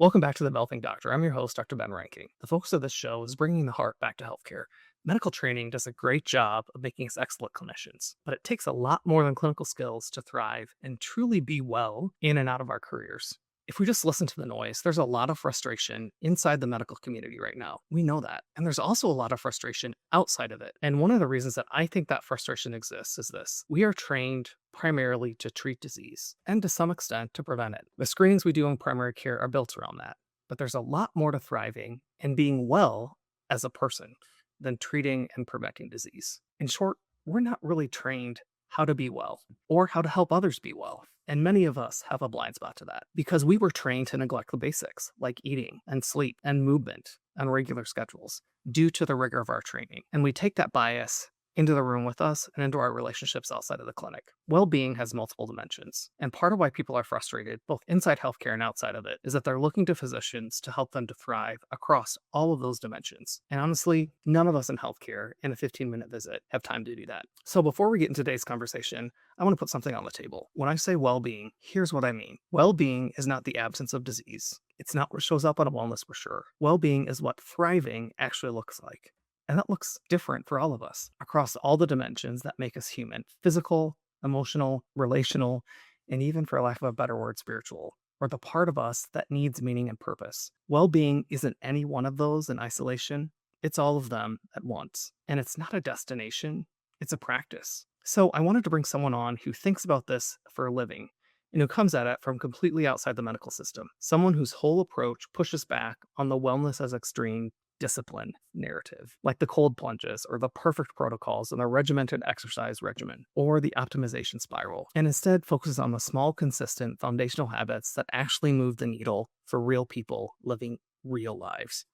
Welcome back to The Developing Doctor. I'm your host, Dr. Ben Reinking. The focus of this show is bringing the heart back to healthcare. Medical training does a great job of making us excellent clinicians, but it takes a lot more than clinical skills to thrive and truly be well in and out of our careers. If we just listen to the noise, there's a lot of frustration inside the medical community right now. We know that. And there's also a lot of frustration outside of it. And one of the reasons that I think that frustration exists is this: we are trained primarily to treat disease and to some extent to prevent it. The screenings we do in primary care are built around that. But there's a lot more to thriving and being well as a person than treating and preventing disease. In short, we're not really trained how to be well or how to help others be well. And many of us have a blind spot to that because we were trained to neglect the basics like eating and sleep and movement and regular schedules due to the rigor of our training. And we take that bias into the room with us and into our relationships outside of the clinic. Well-being has multiple dimensions. And part of why people are frustrated, both inside healthcare and outside of it, is that they're looking to physicians to help them to thrive across all of those dimensions. And honestly, none of us in healthcare in a 15-minute visit have time to do that. So before we get into today's conversation, I want to put something on the table. When I say well-being, here's what I mean. Well-being is not the absence of disease. It's not what shows up on a wellness brochure. Well-being is what thriving actually looks like. And that looks different for all of us across all the dimensions that make us human: physical, emotional, relational, and even, for lack of a better word, spiritual, or the part of us that needs meaning and purpose. Well-being isn't any one of those in isolation. It's all of them at once. And it's not a destination, it's a practice. So I wanted to bring someone on who thinks about this for a living and who comes at it from completely outside the medical system. Someone whose whole approach pushes back on the wellness as extreme discipline narrative, like the cold plunges or the perfect protocols and the regimented exercise regimen or the optimization spiral, and instead focuses on the small, consistent foundational habits that actually move the needle for real people living real lives.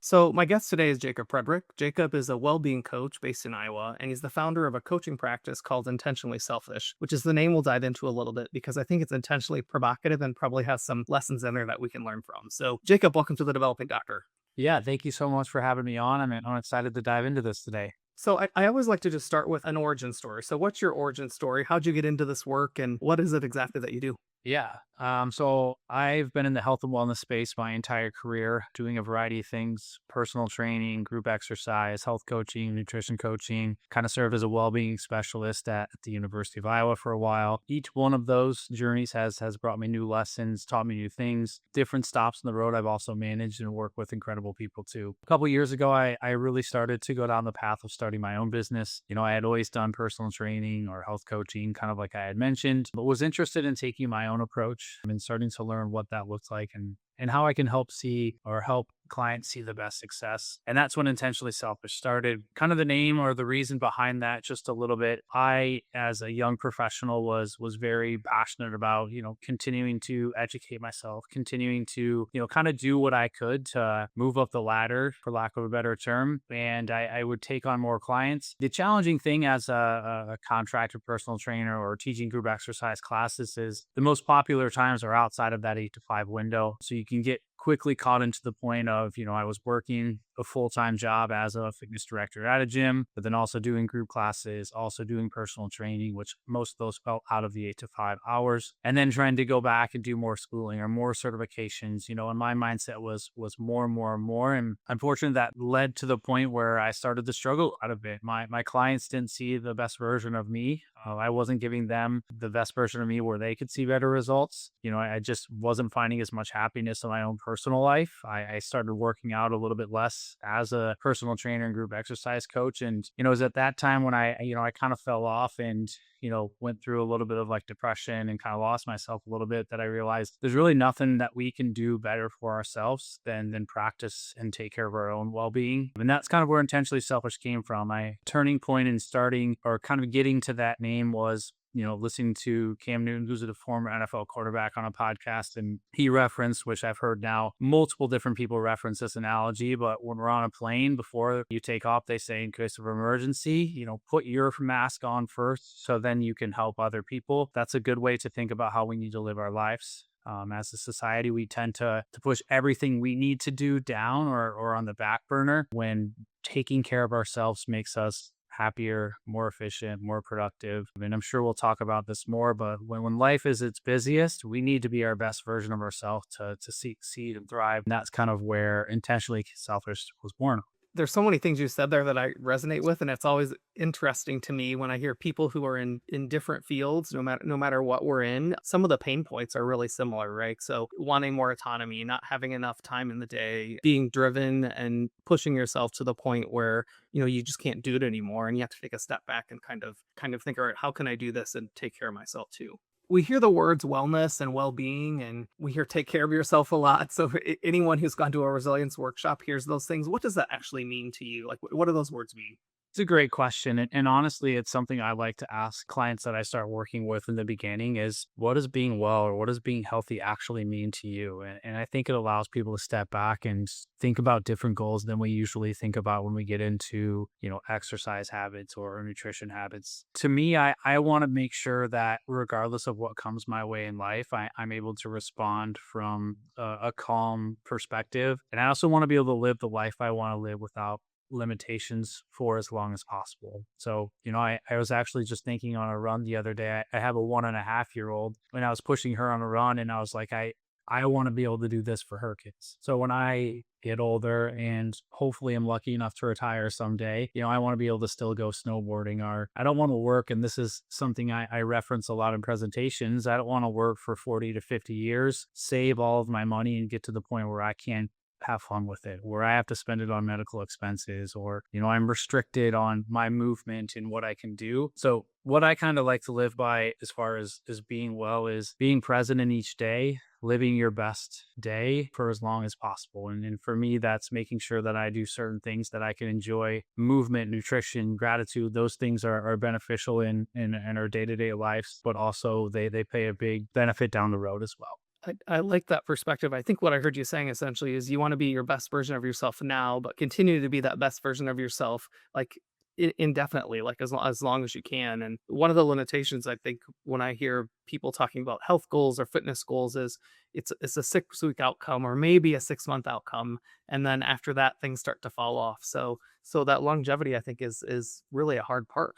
So my guest today is Jacob Frederick. Jacob is a well-being coach based in Iowa, and he's the founder of a coaching practice called Intentionally Selfish, which is the name we'll dive into a little bit because I think it's intentionally provocative and probably has some lessons in there that we can learn from. So Jacob, welcome to The Developing Doctor. Yeah, thank you so much for having me on. I'm excited to dive into this today. So I always like to just start with an origin story. So what's your origin story? How'd you get into this work and what is it exactly that you do? Yeah. So I've been in the health and wellness space my entire career, doing a variety of things: personal training, group exercise, health coaching, nutrition coaching. Kind of served as a well-being specialist at the University of Iowa for a while. Each one of those journeys has brought me new lessons, taught me new things, different stops on the road. I've also managed and worked with incredible people too. A couple of years ago, I really started to go down the path of starting my own business. I had always done personal training or health coaching, kind of like I had mentioned, but was interested in taking my own approach and starting to learn what that looks like and how I can help clients see the best success. And that's when Intentionally Selfish started. Kind of the name or the reason behind that, just a little bit. I, as a young professional, was very passionate about, continuing to educate myself, continuing to, kind of do what I could to move up the ladder, for lack of a better term. And I would take on more clients. The challenging thing as a contractor personal trainer or teaching group exercise classes is the most popular times are outside of that 8 to 5 window. So you can get quickly caught into the point of, I was working a full-time job as a fitness director at a gym, but then also doing group classes, also doing personal training, which most of those fell out of the 8 to 5 hours, and then trying to go back and do more schooling or more certifications, and my mindset was more and more and more. And unfortunately, that led to the point where I started to struggle out of it. My clients didn't see the best version of me. I wasn't giving them the best version of me where they could see better results. I just wasn't finding as much happiness in my own personal life. I started working out a little bit less as a personal trainer and group exercise coach. And, it was at that time when I kind of fell off and, went through a little bit of like depression and kind of lost myself a little bit, that I realized there's really nothing that we can do better for ourselves than practice and take care of our own well-being. And that's kind of where Intentionally Selfish came from. My turning point in starting or kind of getting to that name was, listening to Cam Newton, who's a former NFL quarterback, on a podcast. And he referenced, which I've heard now, multiple different people reference this analogy, but when we're on a plane, before you take off, they say, in case of emergency, put your mask on first so then you can help other people. That's a good way to think about how we need to live our lives. As a society, we tend to push everything we need to do down or on the back burner, when taking care of ourselves makes us happier, more efficient, more productive. And I'm sure we'll talk about this more, but when life is its busiest, we need to be our best version of ourselves to succeed and thrive. And that's kind of where intentionally selfish was born. There's so many things you said there that I resonate with, and it's always interesting to me when I hear people who are in different fields, no matter what we're in. Some of the pain points are really similar, right? So wanting more autonomy, not having enough time in the day, being driven and pushing yourself to the point where, you just can't do it anymore, and you have to take a step back and kind of think, all right, how can I do this and take care of myself too? We hear the words wellness and well-being, and we hear take care of yourself a lot. So anyone who's gone to a resilience workshop hears those things. What does that actually mean to you? Like, what do those words mean? It's a great question. And honestly, it's something I like to ask clients that I start working with in the beginning is what does being well or what does being healthy actually mean to you? And I think it allows people to step back and think about different goals than we usually think about when we get into, exercise habits or nutrition habits. To me, I want to make sure that regardless of what comes my way in life, I'm able to respond from a calm perspective. And I also want to be able to live the life I want to live without limitations for as long as possible. So, I was actually just thinking on a run the other day. I have a 1.5-year-old and I was pushing her on a run and I was like, I want to be able to do this for her kids. So when I get older and hopefully I'm lucky enough to retire someday, I want to be able to still go snowboarding or I don't want to work. And this is something I reference a lot in presentations. I don't want to work for 40 to 50 years, save all of my money and get to the point where I can't have fun with it, where I have to spend it on medical expenses or, I'm restricted on my movement and what I can do. So what I kind of like to live by as far as being well is being present in each day, living your best day for as long as possible. And for me, that's making sure that I do certain things that I can enjoy, movement, nutrition, gratitude. Those things are beneficial in our day-to-day lives, but also they pay a big benefit down the road as well. I like that perspective. I think what I heard you saying essentially is you want to be your best version of yourself now, but continue to be that best version of yourself, like indefinitely, like as long as you can. And one of the limitations I think when I hear people talking about health goals or fitness goals is it's a 6 week outcome or maybe a 6 month outcome, and then after that things start to fall off. So that longevity I think is really a hard part.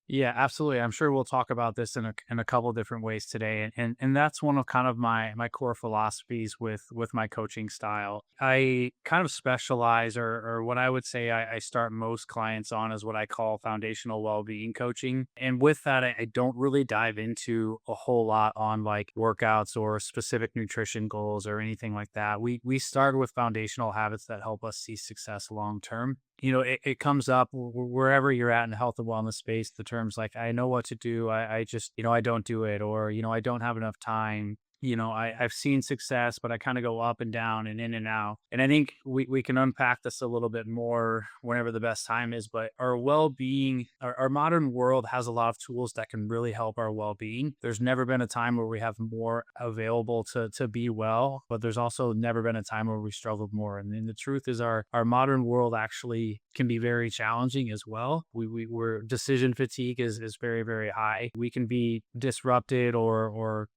Yeah, absolutely. I'm sure we'll talk about this in a couple of different ways today, and that's one of kind of my core philosophies with my coaching style. I kind of specialize, or what I would say I start most clients on is what I call foundational well-being coaching, and with that, I don't really dive into a whole lot on like workouts or specific nutrition goals or anything like that. We start with foundational habits that help us see success long term. It comes up wherever you're at in the health and wellness space, the terms like, I know what to do. I just, I don't do it. Or, I don't have enough time. I've seen success, but I kind of go up and down and in and out. And I think we can unpack this a little bit more whenever the best time is. But our well-being, our modern world has a lot of tools that can really help our well-being. There's never been a time where we have more available to be well, but there's also never been a time where we struggled more. And then the truth is our modern world actually can be very challenging as well. We're decision fatigue is very, very high. We can be disrupted or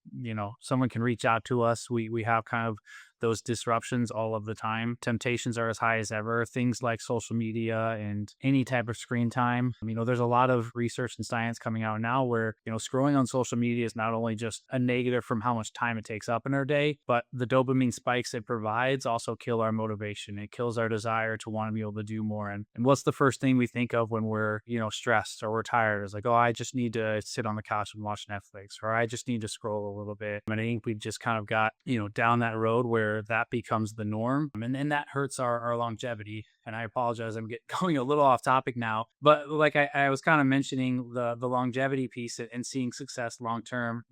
someone can reach out to us. We have kind of those disruptions all of the time. Temptations are as high as ever. Things like social media and any type of screen time. There's a lot of research and science coming out now where, scrolling on social media is not only just a negative from how much time it takes up in our day, but the dopamine spikes it provides also kill our motivation. It kills our desire to want to be able to do more. And what's the first thing we think of when we're, stressed or we're tired? It's like, oh, I just need to sit on the couch and watch Netflix, or I just need to scroll a little bit. And I think we just kind of got, down that road where that becomes the norm. And that hurts our longevity. And I apologize, I'm going a little off topic now, but like I was kind of mentioning the longevity piece and seeing success long term.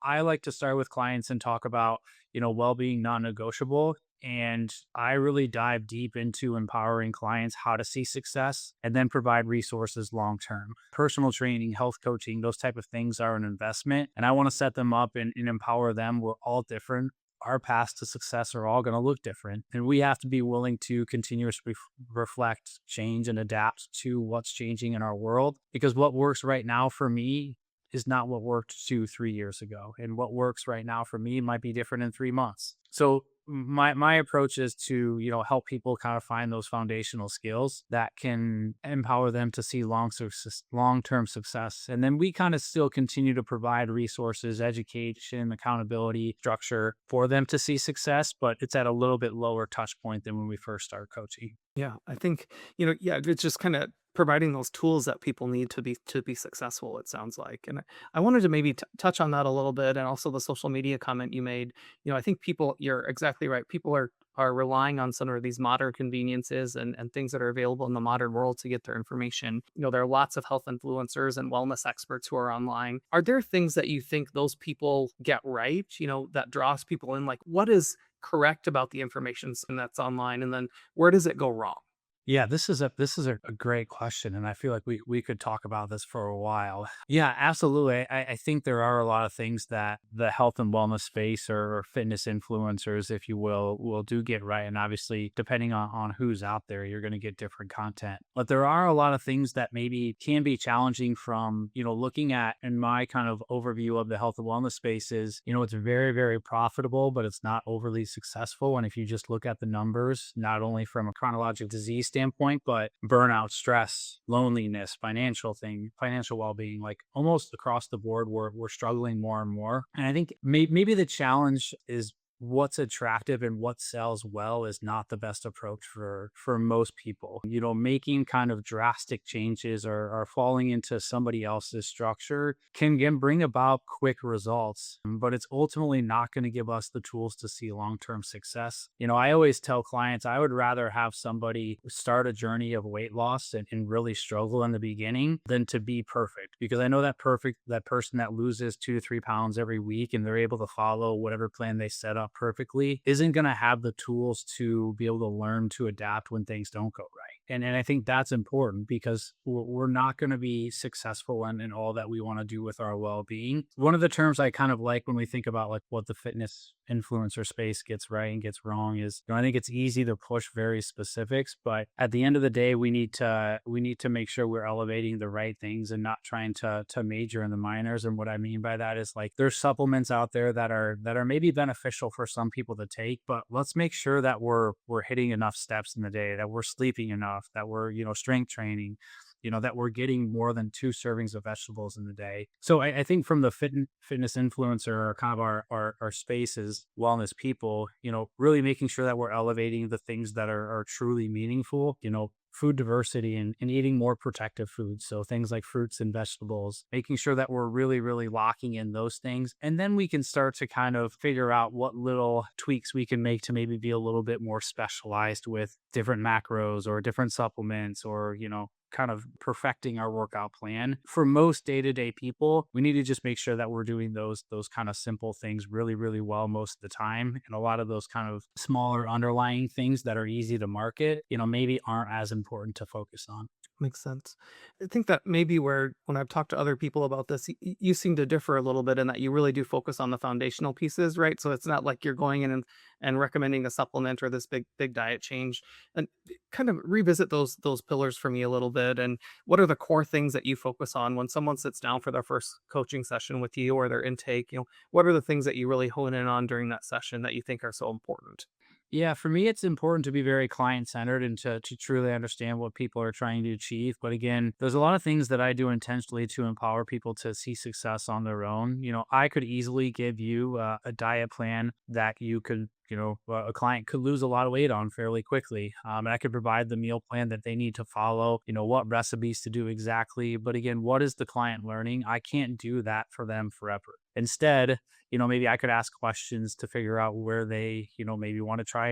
I like to start with clients and talk about, well-being non-negotiable. And I really dive deep into empowering clients how to see success and then provide resources long term. Personal training, health coaching, those type of things are an investment. And I want to set them up and empower them. We're all different. Our paths to success are all going to look different. And we have to be willing to continuously reflect, change, and adapt to what's changing in our world. Because what works right now for me is not what worked 2-3 years ago. And what works right now for me might be different in 3 months. So my approach is to, help people kind of find those foundational skills that can empower them to see long-term success. And then we kind of still continue to provide resources, education, accountability, structure for them to see success, but it's at a little bit lower touch point than when we first started coaching. Yeah, I think, yeah, it's just kind of providing those tools that people need to be successful, it sounds like. And I wanted to maybe touch on that a little bit, and also the social media comment you made. I think you're exactly right. People are relying on some of these modern conveniences and things that are available in the modern world to get their information. There are lots of health influencers and wellness experts who are online. Are there things that you think those people get right, that draws people in? Like, what is correct about the information that's online, and then where does it go wrong? Yeah, this is a great question, and I feel like we could talk about this for a while. Yeah, absolutely. I think there are a lot of things that the health and wellness space or fitness influencers, if you will do get right. And obviously, depending on who's out there, you're going to get different content. But there are a lot of things that maybe can be challenging from, looking at in my kind of overview of the health and wellness space is, it's very, very profitable, but it's not overly successful. And if you just look at the numbers, not only from a chronological disease standpoint, but burnout, stress, loneliness, financial well-being, like almost across the board, we're struggling more and more. And I think maybe the challenge is what's attractive and what sells well is not the best approach for most people. Making kind of drastic changes or falling into somebody else's structure can bring about quick results, but it's ultimately not going to give us the tools to see long-term success. I always tell clients I would rather have somebody start a journey of weight loss and really struggle in the beginning than to be perfect, because I know that person that loses 2 to 3 pounds every week and they're able to follow whatever plan they set up perfectly isn't going to have the tools to be able to learn to adapt when things don't go right. And I think that's important because we're not going to be successful in all that we want to do with our well-being. One of the terms I kind of like when we think about like what the fitness influencer space gets right and gets wrong is, I think it's easy to push very specifics, but at the end of the day, we need to make sure we're elevating the right things and not trying to major in the minors. And what I mean by that is like there's supplements out there that are maybe beneficial for some people to take, but let's make sure that we're hitting enough steps in the day, that we're sleeping enough, that we're, strength training, that we're getting more than 2 servings of vegetables in the day. So I think from the fitness influencer or kind of our spaces, wellness people, really making sure that we're elevating the things that are truly meaningful, food diversity and eating more protective foods. So things like fruits and vegetables, making sure that we're really, really locking in those things. And then we can start to kind of figure out what little tweaks we can make to maybe be a little bit more specialized with different macros or different supplements or, kind of perfecting our workout plan. For most day-to-day people, we need to just make sure that we're doing those kind of simple things really, really well most of the time. And a lot of those kind of smaller underlying things that are easy to market, maybe aren't as important to focus on. Makes sense. I think that maybe where when I've talked to other people about this, you seem to differ a little bit in that you really do focus on the foundational pieces, right? So it's not like you're going in and recommending a supplement or this big diet change. And kind of revisit those pillars for me a little bit. And what are the core things that you focus on when someone sits down for their first coaching session with you or their intake? What are the things that you really hone in on during that session that you think are so important? Yeah, for me, it's important to be very client centered and to truly understand what people are trying to achieve. But again, there's a lot of things that I do intentionally to empower people to see success on their own. I could easily give you a diet plan that you could, a client could lose a lot of weight on fairly quickly. And I could provide the meal plan that they need to follow, what recipes to do exactly. But again, what is the client learning? I can't do that for them forever. Instead, maybe I could ask questions to figure out where they, maybe want to try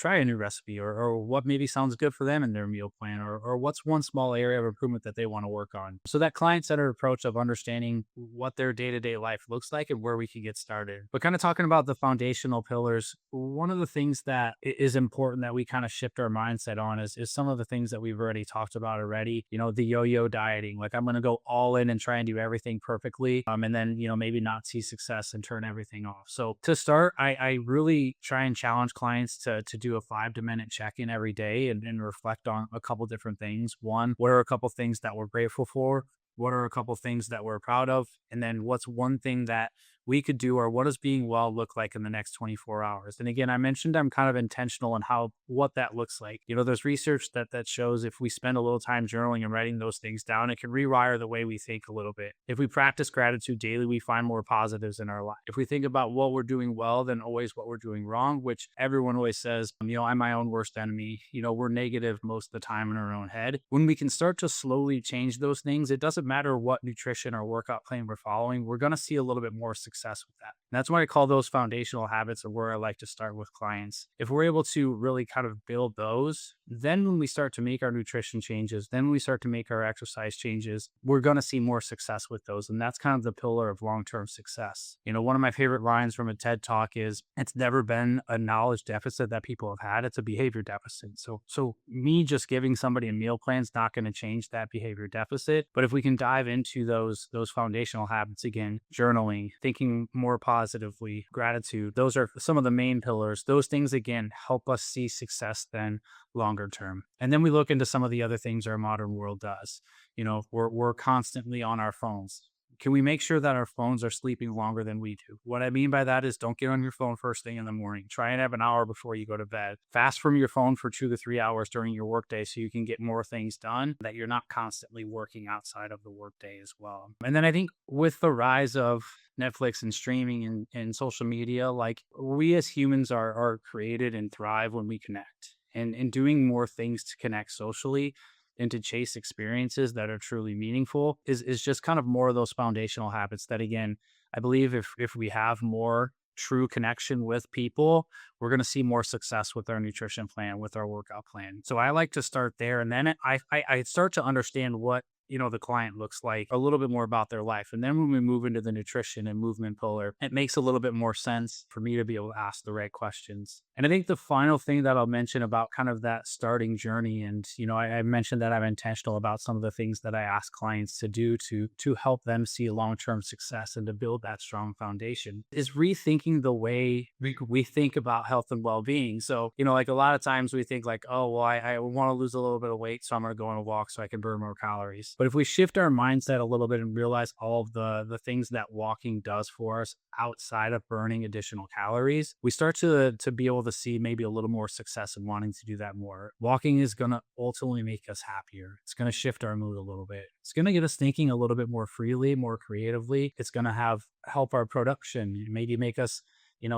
a new recipe or what maybe sounds good for them in their meal plan or what's one small area of improvement that they want to work on. So that client-centered approach of understanding what their day-to-day life looks like and where we can get started. But kind of talking about the foundational pillars, one of the things that is important that we kind of shift our mindset on is some of the things that we've already talked about already, the yo-yo dieting. Like I'm going to go all in and try and do everything perfectly. And then, maybe not see success and turn everything off. So to start, I really try and challenge clients to do a 5 to minute check-in every day and reflect on a couple different things. One, what are a couple things that we're grateful for? What are a couple things that we're proud of? And then what's one thing that we could do, or what does being well look like in the next 24 hours? And again, I mentioned I'm kind of intentional in what that looks like. There's research that shows if we spend a little time journaling and writing those things down, it can rewire the way we think a little bit. If we practice gratitude daily, we find more positives in our life. If we think about what we're doing well, then always what we're doing wrong, which everyone always says, I'm my own worst enemy. We're negative most of the time in our own head. When we can start to slowly change those things, it doesn't matter what nutrition or workout plan we're following, we're going to see a little bit more success with that. And that's why I call those foundational habits, or where I like to start with clients. If we're able to really kind of build those, then when we start to make our nutrition changes, then when we start to make our exercise changes, we're going to see more success with those. And that's kind of the pillar of long-term success. One of my favorite lines from a TED talk is, it's never been a knowledge deficit that people have had, it's a behavior deficit. So me just giving somebody a meal plan is not going to change that behavior deficit. But if we can dive into those foundational habits, again, journaling, thinking more positively, gratitude, those are some of the main pillars. Those things, again, help us see success then longer term. And then we look into some of the other things our modern world does. We're constantly on our phones. Can we make sure that our phones are sleeping longer than we do? What I mean by that is, don't get on your phone first thing in the morning. Try and have an hour before you go to bed. Fast from your phone for 2 to 3 hours during your workday so you can get more things done, that you're not constantly working outside of the workday as well. And then I think with the rise of Netflix and streaming and social media, like, we as humans are created and thrive when we connect. And doing more things to connect socially and to chase experiences that are truly meaningful is just kind of more of those foundational habits that, again, I believe if we have more true connection with people, we're going to see more success with our nutrition plan, with our workout plan. So I like to start there. And then I start to understand what the client looks like, a little bit more about their life. And then when we move into the nutrition and movement pillar, it makes a little bit more sense for me to be able to ask the right questions. And I think the final thing that I'll mention about kind of that starting journey, and I mentioned that I'm intentional about some of the things that I ask clients to do to help them see long-term success and to build that strong foundation, is rethinking the way we think about health and well-being. So, like, a lot of times we think like, oh, well, I want to lose a little bit of weight, so I'm going to go on a walk so I can burn more calories. But if we shift our mindset a little bit and realize all of the things that walking does for us outside of burning additional calories, we start to be able to see maybe a little more success in wanting to do that more. Walking is going to ultimately make us happier. It's going to shift our mood a little bit. It's going to get us thinking a little bit more freely, more creatively. It's going to help our production, maybe make us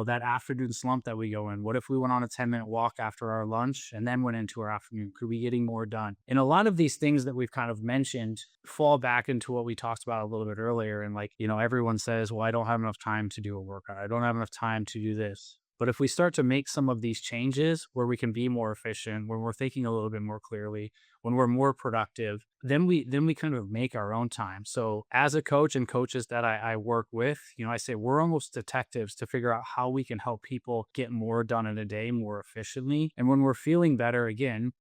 that afternoon slump that we go in. What if we went on a 10-minute walk after our lunch and then went into our afternoon? Could we getting more done? And a lot of these things that we've kind of mentioned fall back into what we talked about a little bit earlier. And like, everyone says, well, I don't have enough time to do a workout. I don't have enough time to do this. But if we start to make some of these changes where we can be more efficient, when we're thinking a little bit more clearly, when we're more productive, then we kind of make our own time. So as a coach and coaches that I work with, I say we're almost detectives to figure out how we can help people get more done in a day more efficiently. And when we're feeling better, again,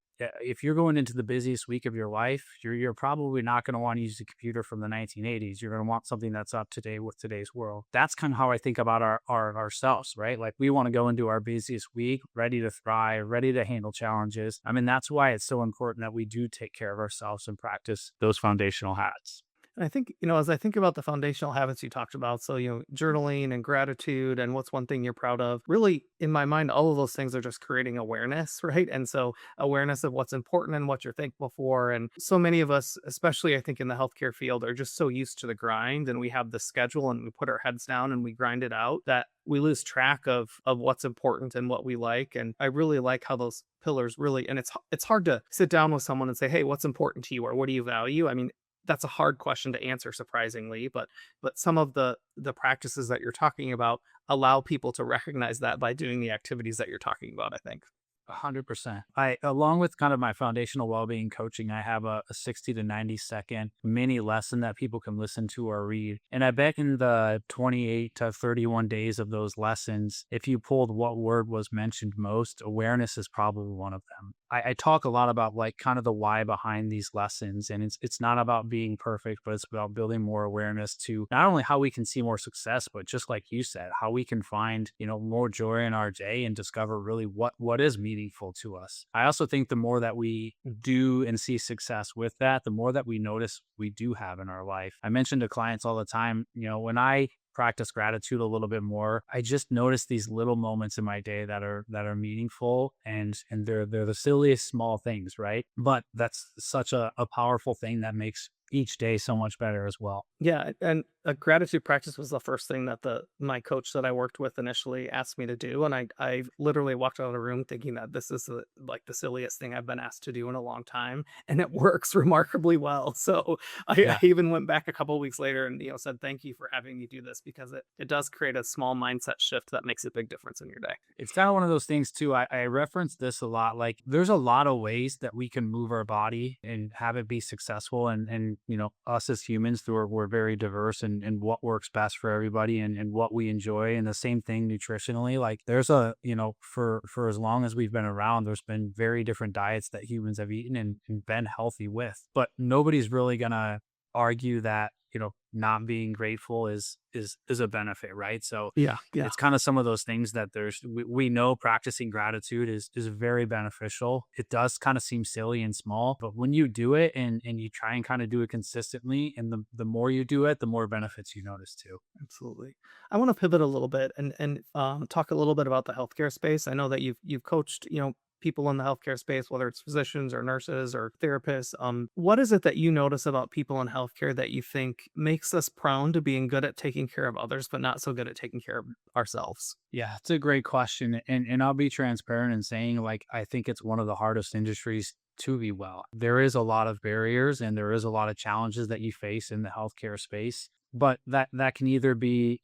if you're going into the busiest week of your life, you're probably not going to want to use a computer from the 1980s. You're going to want something that's up to date with today's world. That's kind of how I think about ourselves, right? Like, we want to go into our busiest week ready to thrive, ready to handle challenges. I mean, that's why it's so important that we do take care of ourselves and practice those foundational habits. And I think, as I think about the foundational habits you talked about, so, journaling and gratitude and what's one thing you're proud of, really, in my mind, all of those things are just creating awareness, right? And so awareness of what's important and what you're thankful for. And so many of us, especially I think in the healthcare field, are just so used to the grind, and we have the schedule and we put our heads down and we grind it out, that we lose track of what's important and what we like. And I really like how those pillars really, and it's hard to sit down with someone and say, hey, what's important to you, or what do you value? I mean, that's a hard question to answer, surprisingly, but some of the practices that you're talking about allow people to recognize that by doing the activities that you're talking about, I think. 100%. Along with kind of my foundational well-being coaching, I have a 60 to 90-second mini lesson that people can listen to or read. And I bet in the 28 to 31 days of those lessons, if you pulled what word was mentioned most, awareness is probably one of them. I talk a lot about like kind of the why behind these lessons. And it's not about being perfect, but it's about building more awareness to not only how we can see more success, but just like you said, how we can find, more joy in our day and discover really what is meaningful to us. I also think the more that we do and see success with that, the more that we notice we do have in our life. I mention to clients all the time, when I practice gratitude a little bit more, I just notice these little moments in my day that are meaningful, and they're the silliest small things, right? But that's such a powerful thing that makes each day so much better as well. Yeah, and a gratitude practice was the first thing that the my coach that I worked with initially asked me to do, and I literally walked out of the room thinking that this is the silliest thing I've been asked to do in a long time, and it works remarkably well. So I Yeah. even went back a couple weeks later and said thank you for having me do this because it does create a small mindset shift that makes a big difference in your day. It's kind of one of those things too. I reference this a lot. Like there's a lot of ways that we can move our body and have it be successful. And us as humans, we're very diverse and what works best for everybody and what we enjoy. And the same thing nutritionally. Like there's for as long as we've been around, there's been very different diets that humans have eaten and been healthy with. But nobody's really gonna argue that, not being grateful is a benefit, right? So Yeah, yeah. it's kind of some of those things that we know practicing gratitude is very beneficial. It does kind of seem silly and small, but when you do it and you try and kind of do it consistently, and the more you do it, the more benefits you notice too. Absolutely. I want to pivot a little bit and talk a little bit about the healthcare space. I know that you've coached, people in the healthcare space, whether it's physicians or nurses or therapists. What is it that you notice about people in healthcare that you think makes us prone to being good at taking care of others, but not so good at taking care of ourselves? Yeah, it's a great question. And I'll be transparent in saying, like, I think it's one of the hardest industries to be well. There is a lot of barriers and there is a lot of challenges that you face in the healthcare space. But that can either be,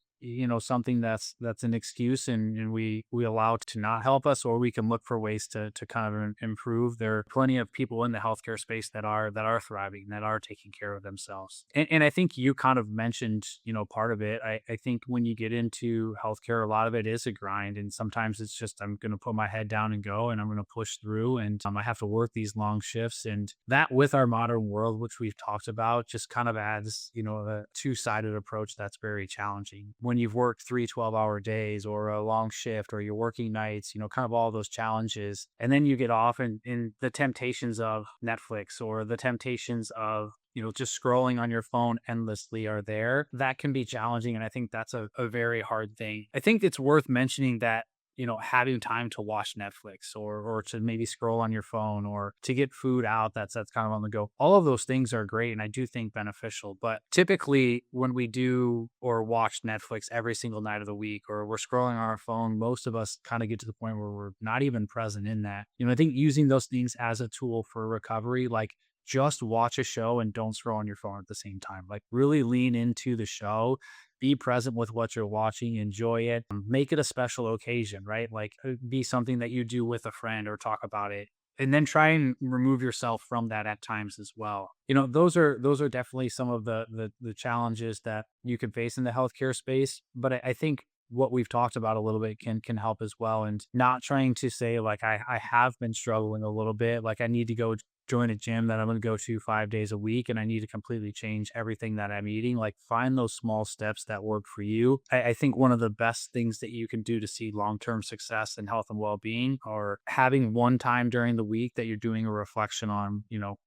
something that's an excuse and we allow it to not help us, or we can look for ways to kind of improve. There are plenty of people in the healthcare space that are thriving, that are taking care of themselves. And I think you kind of mentioned, part of it. I think when you get into healthcare, a lot of it is a grind. And sometimes it's just, I'm going to put my head down and go, and I'm going to push through, and I have to work these long shifts. And that, with our modern world, which we've talked about, just kind of adds, a two-sided approach that's very challenging. When you've worked 3 12-hour days or a long shift, or you're working nights, kind of all those challenges. And then you get off in the temptations of Netflix, or the temptations of, just scrolling on your phone endlessly are there. That can be challenging. And I think that's a very hard thing. I think it's worth mentioning that, having time to watch Netflix, or to maybe scroll on your phone, or to get food out that's kind of on the go. All of those things are great and I do think beneficial. But typically when we do or watch Netflix every single night of the week, or we're scrolling on our phone, most of us kind of get to the point where we're not even present in that. I think using those things as a tool for recovery, like just watch a show and don't scroll on your phone at the same time. Like really lean into the show, be present with what you're watching, enjoy it, make it a special occasion, right? Like be something that you do with a friend or talk about it. And then try and remove yourself from that at times as well. Those are definitely some of the challenges that you can face in the healthcare space. But I think what we've talked about a little bit can help as well. And not trying to say like I have been struggling a little bit, like I need to go join a gym that I'm going to go to 5 days a week and I need to completely change everything that I'm eating. Like find those small steps that work for you. I think one of the best things that you can do to see long-term success in health and well-being, or having one time during the week that you're doing a reflection on,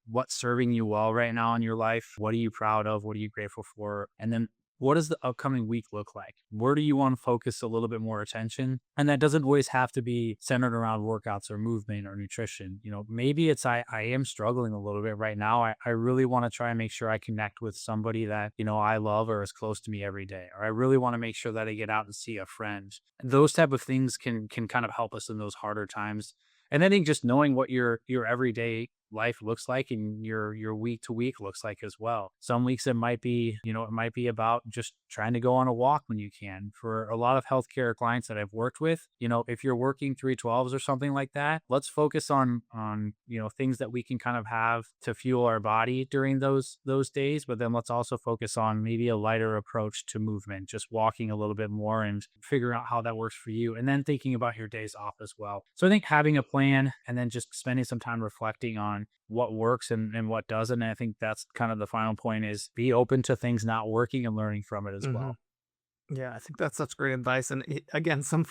what's serving you well right now in your life. What are you proud of? What are you grateful for? And then what does the upcoming week look like? Where do you want to focus a little bit more attention? And that doesn't always have to be centered around workouts or movement or nutrition. Maybe it's I am struggling a little bit right now. I really want to try and make sure I connect with somebody that, I love or is close to me every day. Or I really want to make sure that I get out and see a friend. Those type of things can kind of help us in those harder times. And I think just knowing what your everyday life looks like and your week to week looks like as well. Some weeks it might be, about just trying to go on a walk when you can. For a lot of healthcare clients that I've worked with, if you're working 312s or something like that, let's focus on things that we can kind of have to fuel our body during those days. But then let's also focus on maybe a lighter approach to movement, just walking a little bit more and figure out how that works for you. And then thinking about your days off as well. So I think having a plan and then just spending some time reflecting on what works and what doesn't. And I think that's kind of the final point, is be open to things not working and learning from it as Hmm. well. Yeah, I think that's such great advice. And again, so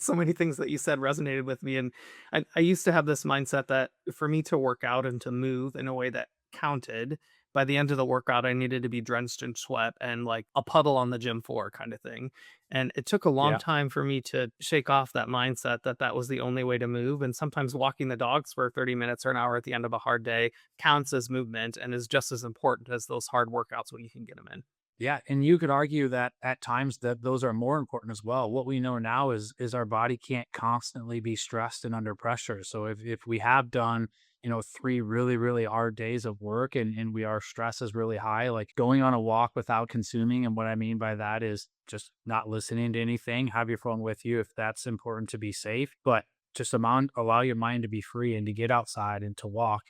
many things that you said resonated with me. And I used to have this mindset that for me to work out and to move in a way that counted, by the end of the workout, I needed to be drenched in sweat and like a puddle on the gym floor kind of thing. And it took a long Yeah. time for me to shake off that mindset that that was the only way to move. And sometimes walking the dogs for 30 minutes or an hour at the end of a hard day counts as movement and is just as important as those hard workouts when you can get them in. Yeah, and you could argue that at times that those are more important as well. What we know now is our body can't constantly be stressed and under pressure. So if we have done, 3 really, really hard days of work and our stress is really high, like going on a walk without consuming, and what I mean by that is just not listening to anything, have your phone with you if that's important to be safe, but just allow your mind to be free and to get outside and to walk.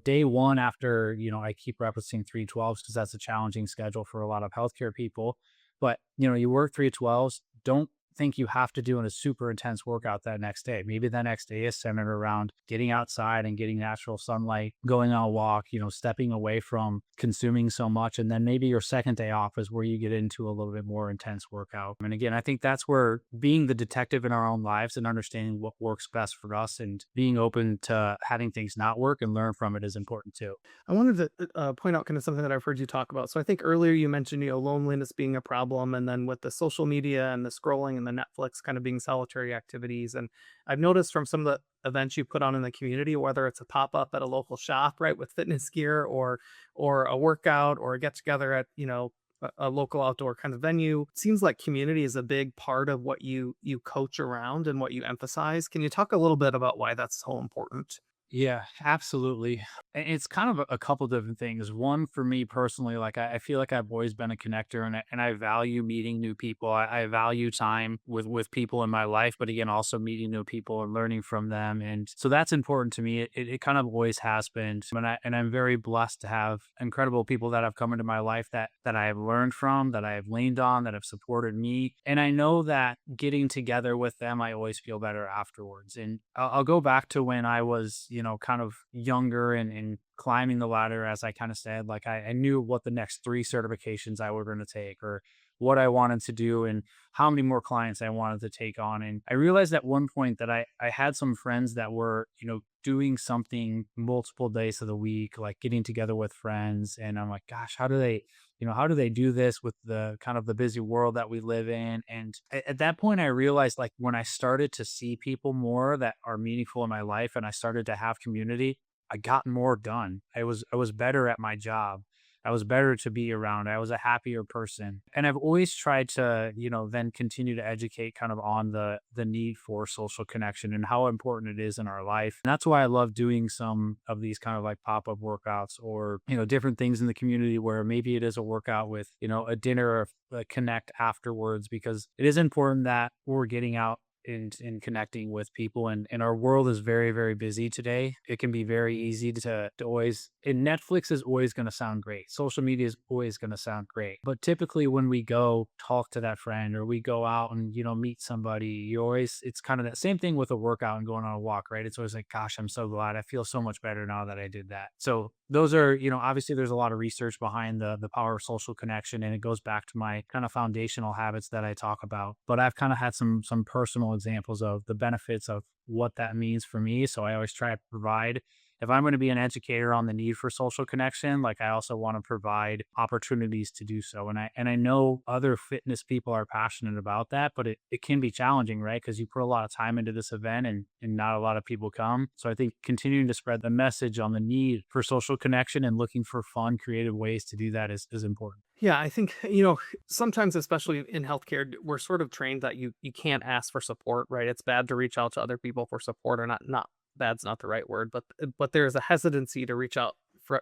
Day one after, I keep referencing 312s because that's a challenging schedule for a lot of healthcare people. But, you work 312s, don't think you have to do a super intense workout that next day. Maybe the next day is centered around getting outside and getting natural sunlight, going on a walk, stepping away from consuming so much. And then maybe your second day off is where you get into a little bit more intense workout. And again, I think that's where being the detective in our own lives and understanding what works best for us and being open to having things not work and learn from it is important too. I wanted to point out kind of something that I've heard you talk about. So I think earlier you mentioned, loneliness being a problem, and then with the social media and the scrolling and the Netflix kind of being solitary activities. And I've noticed from some of the events you put on in the community, whether it's a pop up at a local shop, right, with fitness gear, or a workout, or a get together at a local outdoor kind of venue. It seems like community is a big part of what you coach around and what you emphasize. Can you talk a little bit about why that's so important? Yeah, absolutely. And it's kind of a couple different things. One, for me personally, like I feel like I've always been a connector and I value meeting new people. I value time with people in my life, but again, also meeting new people and learning from them. And so that's important to me. It kind of always has been. And I'm very blessed to have incredible people that have come into my life that I have learned from, that I have leaned on, that have supported me. And I know that getting together with them, I always feel better afterwards. And I'll go back to when I was, kind of younger and climbing the ladder, as I kind of said, like I knew what the next 3 certifications I were going to take or what I wanted to do and how many more clients I wanted to take on. And I realized at one point that I had some friends that were, doing something multiple days of the week, like getting together with friends. And I'm like, gosh, how do they do this with the kind of the busy world that we live in? And at that point, I realized like when I started to see people more that are meaningful in my life and I started to have community, I got more done. I was better at my job. I was better to be around. I was a happier person. And I've always tried to, then continue to educate kind of on the need for social connection and how important it is in our life. And that's why I love doing some of these kind of like pop-up workouts or, different things in the community where maybe it is a workout with, a dinner or a connect afterwards, because it is important that we're getting out in connecting with people, and our world is very, very busy today. It can be very easy to always, and Netflix is always going to sound great, social media is always going to sound great, but typically when we go talk to that friend or we go out and meet somebody, it's kind of that same thing with a workout and going on a walk, right? It's always like, gosh, I'm so glad, I feel so much better now that I did that. So those are, obviously there's a lot of research behind the power of social connection, and it goes back to my kind of foundational habits that I talk about. But I've kind of had some personal examples of the benefits of what that means for me. So I always try to provide, if I'm going to be an educator on the need for social connection, like I also want to provide opportunities to do so. And I know other fitness people are passionate about that, but it can be challenging, right? Because you put a lot of time into this event and not a lot of people come. So I think continuing to spread the message on the need for social connection and looking for fun, creative ways to do that is important. Yeah, I think, sometimes, especially in healthcare, we're sort of trained that you can't ask for support, right? It's bad to reach out to other people for support, or not bad's not the right word, but there's a hesitancy to reach out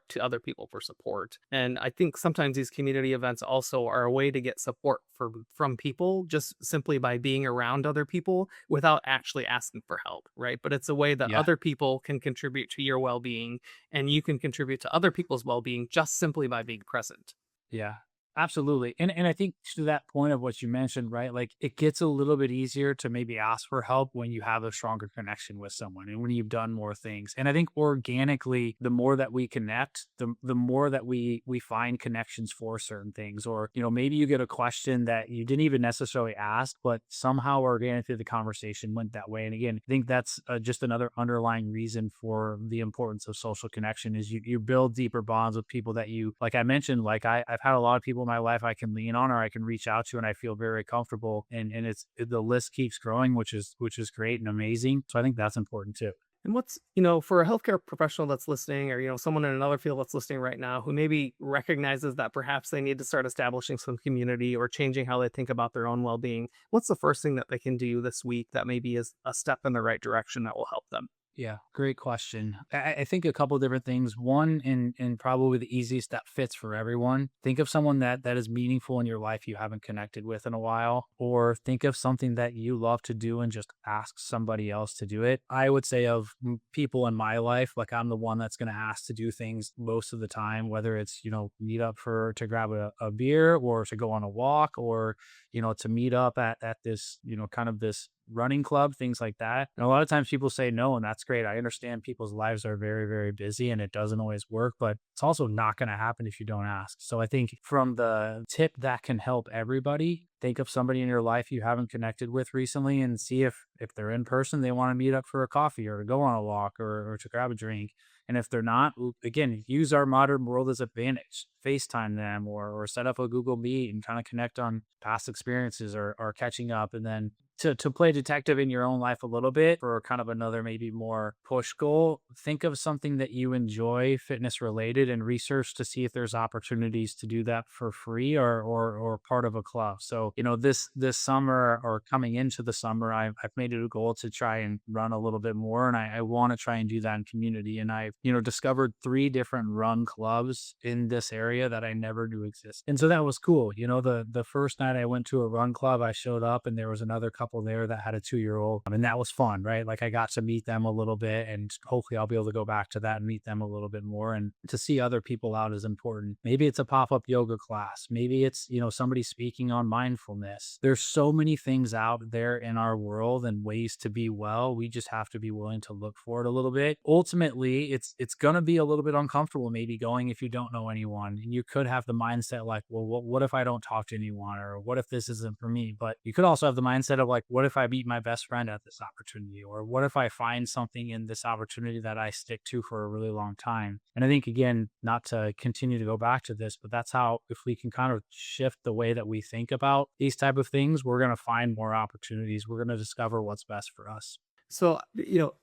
to other people for support. And I think sometimes these community events also are a way to get support from people just simply by being around other people without actually asking for help, right? But it's a way that Yeah. other people can contribute to your well-being, and you can contribute to other people's well-being just simply by being present. Yeah. Absolutely. And I think to that point of what you mentioned, right? Like it gets a little bit easier to maybe ask for help when you have a stronger connection with someone and when you've done more things. And I think organically, the more that we connect, the more that we find connections for certain things. Or, maybe you get a question that you didn't even necessarily ask, but somehow organically the conversation went that way. And again, I think that's just another underlying reason for the importance of social connection is you build deeper bonds with people that you, like I mentioned, like I've had a lot of people in my life I can lean on or I can reach out to and I feel very comfortable and the list keeps growing, which is great and amazing. So I think that's important too. And what's, for a healthcare professional that's listening, or, someone in another field that's listening right now who maybe recognizes that perhaps they need to start establishing some community or changing how they think about their own well being, what's the first thing that they can do this week that maybe is a step in the right direction that will help them? Yeah, great question. I think a couple different things. One, and probably the easiest that fits for everyone. Think of someone that is meaningful in your life you haven't connected with in a while, or think of something that you love to do and just ask somebody else to do it. I would say of people in my life, like I'm the one that's going to ask to do things most of the time, whether it's meet up for to grab a beer or to go on a walk or to meet up at this kind of this running club, things like that. And a lot of times people say no, and that's great. I understand people's lives are very, very busy and it doesn't always work, but it's also not going to happen if you don't ask. So I think from the tip that can help everybody, think of somebody in your life you haven't connected with recently and see if they're in person, they want to meet up for a coffee or to go on a walk or to grab a drink. And if they're not, again, use our modern world as advantage. FaceTime them or set up a Google Meet and kind of connect on past experiences or catching up. And then to play detective in your own life a little bit for kind of another maybe more push goal, think of something that you enjoy fitness related and research to see if there's opportunities to do that for free or part of a club. So, this summer or coming into the summer, I've made it a goal to try and run a little bit more. And I want to try and do that in community. And I've, discovered 3 different run clubs in this area that I never knew existed. And so that was cool. The first night I went to a run club, I showed up and there was another couple there that had a 2-year old. And that was fun, right? Like I got to meet them a little bit and hopefully I'll be able to go back to that and meet them a little bit more. And to see other people out is important. Maybe it's a pop-up yoga class. Maybe it's, somebody speaking on mindfulness. There's so many things out there in our world and ways to be well. We just have to be willing to look for it a little bit. Ultimately, it's going to be a little bit uncomfortable maybe going if you don't know anyone. And you could have the mindset like, well, what if I don't talk to anyone? Or what if this isn't for me? But you could also have the mindset of like, what if I meet my best friend at this opportunity? Or what if I find something in this opportunity that I stick to for a really long time? And I think, again, not to continue to go back to this, but that's how, if we can kind of shift the way that we think about these type of things, we're going to find more opportunities. We're going to discover what's best for us. So,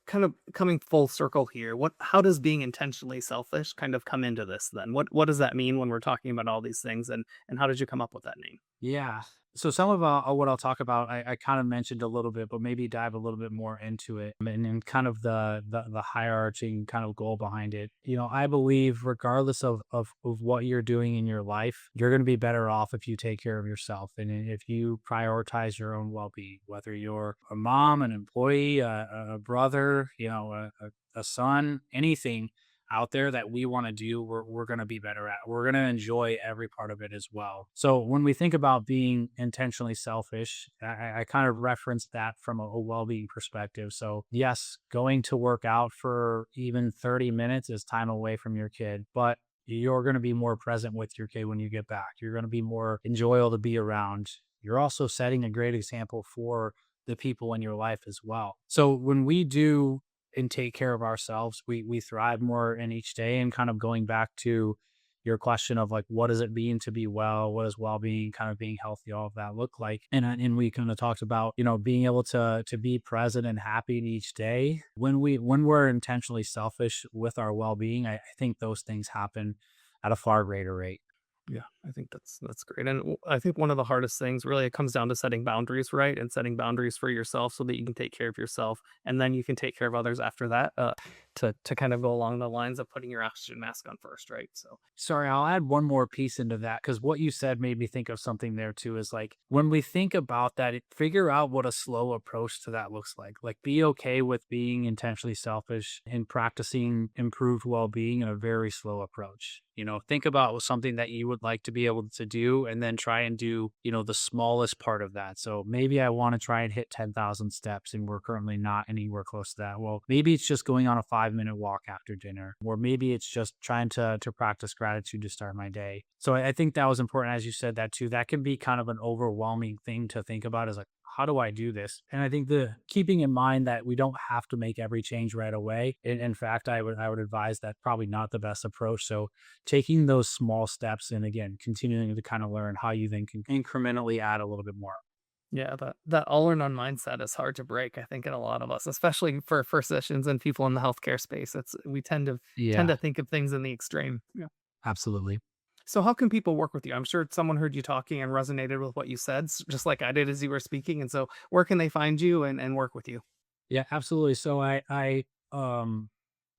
kind of coming full circle here, how does being intentionally selfish kind of come into this then? What does that mean when we're talking about all these things and how did you come up with that name? Yeah. So some of what I'll talk about, I kind of mentioned a little bit, but maybe dive a little bit more into it and kind of the hierarchy kind of goal behind it. I believe regardless of what you're doing in your life, you're going to be better off if you take care of yourself and if you prioritize your own well-being, whether you're a mom, an employee, a brother, a son, anything out there that we want to do, we're going to be better at. We're going to enjoy every part of it as well. So when we think about being intentionally selfish, I kind of reference that from a well-being perspective. So yes, going to work out for even 30 minutes is time away from your kid, but you're going to be more present with your kid when you get back. You're going to be more enjoyable to be around. You're also setting a great example for the people in your life as well. So when we do and take care of ourselves, we thrive more in each day. And kind of going back to your question of like, what does it mean to be well? What does well-being, kind of being healthy, all of that look like? And we kind of talked about, being able to be present and happy in each day. When we're intentionally selfish with our well-being, I think those things happen at a far greater rate. Yeah, I think that's great. And I think one of the hardest things really it comes down to setting boundaries, right? And setting boundaries for yourself so that you can take care of yourself and then you can take care of others after that. To kind of go along the lines of putting your oxygen mask on first, right? So Sorry, I'll add one more piece into that because what you said made me think of something there too. Is like when we think about that, figure out what a slow approach to that looks like. Like be okay with being intentionally selfish and practicing improved well being in a very slow approach. Think about something that you would like to to be able to do, and then try and do, the smallest part of that. So maybe I want to try and hit 10,000 steps and we're currently not anywhere close to that. Well, maybe it's just going on a 5-minute walk after dinner, or maybe it's just trying to practice gratitude to start my day. So I think that was important, as you said that too. That can be kind of an overwhelming thing to think about, is like, how do I do this? And I think the keeping in mind that we don't have to make every change right away. In fact, I would advise that probably not the best approach. So taking those small steps and again, continuing to kind of learn how you then can incrementally add a little bit more. Yeah, that all or none mindset is hard to break, I think, in a lot of us, especially for physicians and people in the healthcare space. It's we tend Yeah, to think of things in the extreme. Yeah. absolutely. So how can people work with you? I'm sure someone heard you talking and resonated with what you said, just like I did as you were speaking. And so where can they find you and work with you? Yeah, absolutely. So I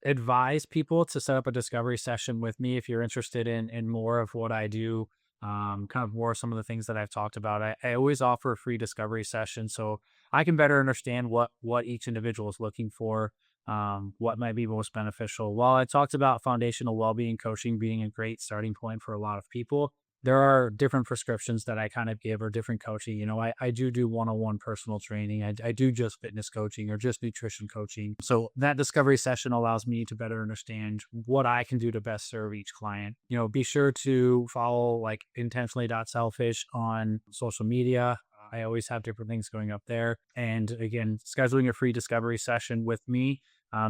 advise people to set up a discovery session with me if you're interested in more of what I do, kind of more of some of the things that I've talked about. I always offer a free discovery session so I can better understand what each individual is looking for, what might be most beneficial. While I talked about foundational well-being coaching being a great starting point for a lot of people, there are different prescriptions that I kind of give, or different coaching. I do one-on-one personal training. I do just fitness coaching or just nutrition coaching. So that discovery session allows me to better understand what I can do to best serve each client. Be sure to follow like intentionally.selfish on social media. I always have different things going up there. And again, scheduling a free discovery session with me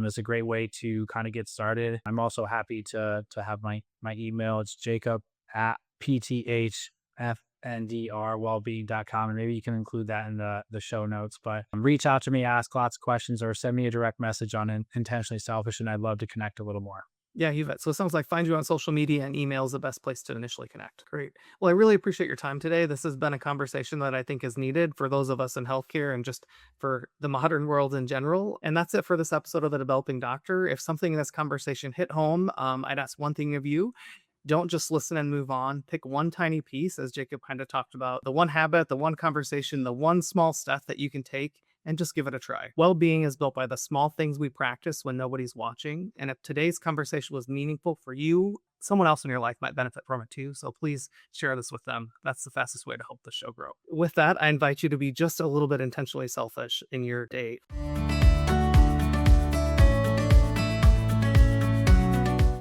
is a great way to kind of get started. I'm also happy to have my email. It's Jacob at pthfndrwellbeing.com. And maybe you can include that in the show notes. But reach out to me, ask lots of questions, or send me a direct message on Intentionally Selfish, and I'd love to connect a little more. Yeah, you bet. So it sounds like find you on social media and email is the best place to initially connect. Great. Well, I really appreciate your time today. This has been a conversation that I think is needed for those of us in healthcare and just for the modern world in general. And that's it for this episode of The Developing Doctor. If something in this conversation hit home, I'd ask one thing of you. Don't just listen and move on. Pick one tiny piece, as Jacob kind of talked about, the one habit, the one conversation, the one small step that you can take and just give it a try. Well being is built by the small things we practice when nobody's watching. And if today's conversation was meaningful for you, someone else in your life might benefit from it too. So please share this with them. That's the fastest way to help the show grow. With that, I invite you to be just a little bit intentionally selfish in your day.